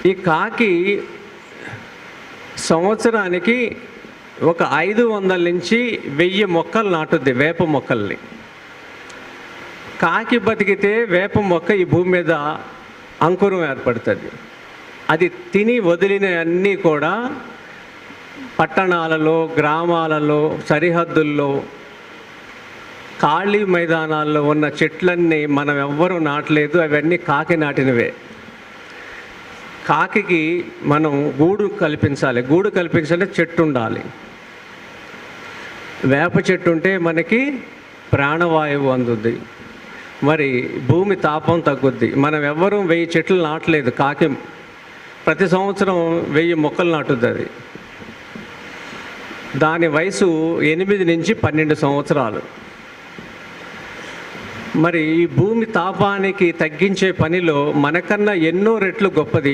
ఈ కాకి సంవత్సరానికి ఒక 500 నుంచి 1000 మొక్కలు నాటుద్ది, వేప మొక్కల్ని. కాకి బతికితే వేప మొక్క ఈ భూమి మీద అంకురం ఏర్పడుతుంది. అది తిని వదిలిన అన్నీ కూడా పట్టణాలలో, గ్రామాలలో, సరిహద్దుల్లో, ఖాళీ మైదానాల్లో ఉన్న చెట్లన్నీ మనం ఎవ్వరూ నాటలేదు, అవన్నీ కాకి నాటినవే. కాకి మనం గూడు కల్పించాలి. గూడు కల్పించాలంటే చెట్టు ఉండాలి. వేప చెట్టు ఉంటే మనకి ప్రాణవాయువు అందుద్ది, మరి భూమి తాపం తగ్గుద్ది. మనం ఎవ్వరూ 1000 చెట్లు నాటలేదు, కాకి ప్రతి సంవత్సరం 1000 మొక్కలు నాటుద్ది. అది దాని వయసు 8 నుంచి 12 సంవత్సరాలు. మరి ఈ భూమి తాపానికి తగ్గించే పనిలో మనకన్నా ఎన్నో రెట్లు గొప్పది